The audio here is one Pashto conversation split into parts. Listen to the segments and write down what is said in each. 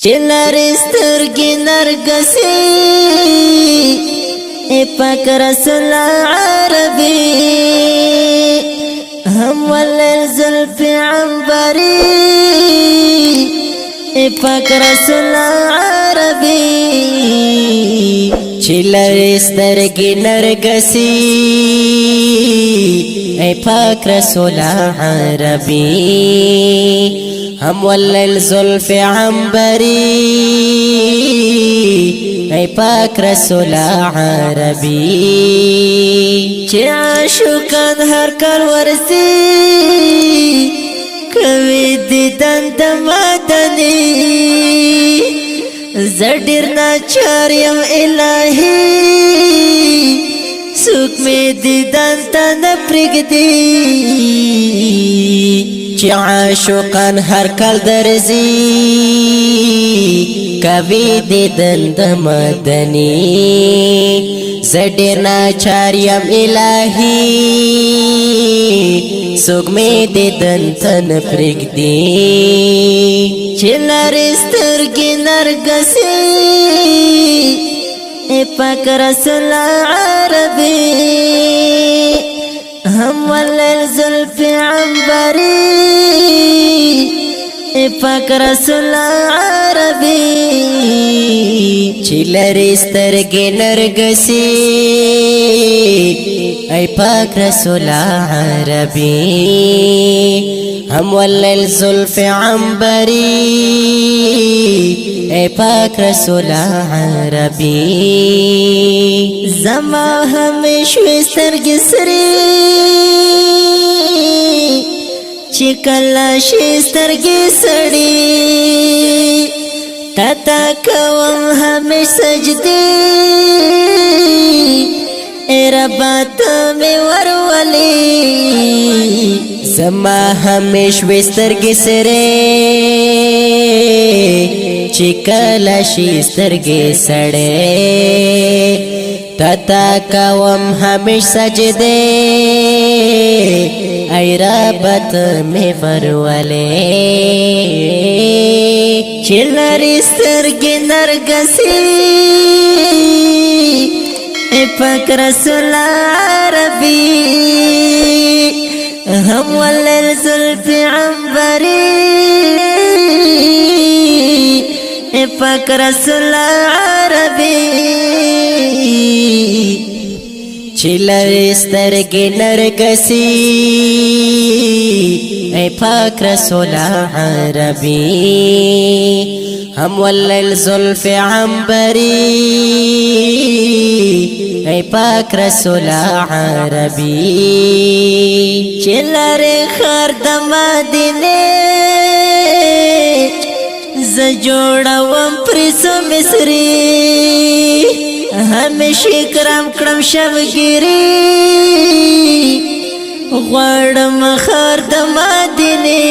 چلر سترگی نرگسی پاک رسول عربی هم واللیل زلف عنبری پاک رسول عربی چلر سترگی نرگسی پاک رسول عربی هم واللیل زلف عنبری پاک رسول عربی چه عاشقان هر کال ورسی کوي دیدن د مدني زډیر ناچار یم الهی سوک می دیدن ته نه پرېږدي چې عاشقان هر کال درځي کوي دیدن د مدني زډیر ناچار یم الهی سوک می دیدن ته نه پرېږدي چې لرې سترګې نرګسي پاک رسول عربی هم واللیل زلف عنبری پاک رسول عربی چې لرې سترګې نرګسي پاک رسول عربی هم واللیل زلف عنبری پاک رسول عربی زما همیش سترګې سرې چې کله شي سترګې سړې تا کوم همیش سجدې ربا ته مې ورولې زما همیش سترګې سرې چې کله شي سترګې سړې تا کوم همیش سجدې ای رب ته مې ورولې چې لرې سترګې نرګسي پاک رسول عربی هم واللیل زلف عنبری پاک رسول عربی چې لرې سترګې نرګسي پاک رسول عربی هم واللیل زلف عنبری پاک رسول عربی چې لرې ښار د مدینې زه جوړوم پرې څو مصري همیشه کرم کړم شبګیري غواړم ښار د مدینې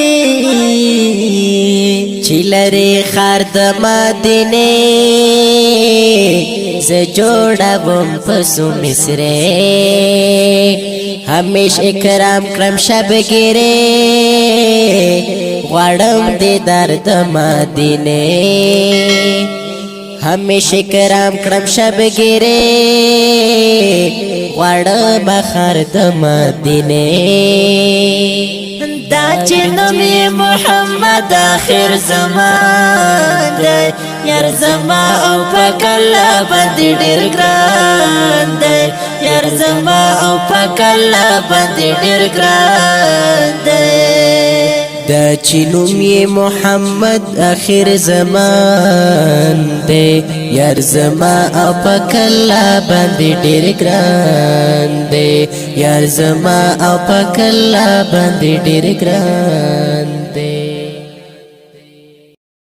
چې لرې ښار د مدینې زه جوړوم په څو مصري همیشه کرم کړم شبګیري غواړم دیدار د مدینې همیشه کرم کړم شبګیري غواړم ښار د مدینې دا چې نوم یې محمد آخر زمان دی یار زما او په کله باندې ډېر ګران دی یار زما او په کله باندې ډېر ګران دی دا چې نوم یې محمد آخر زمان دی یار زما او په کله باندې ډېر ګران دی یار زما او په کله باندې ډېر ګران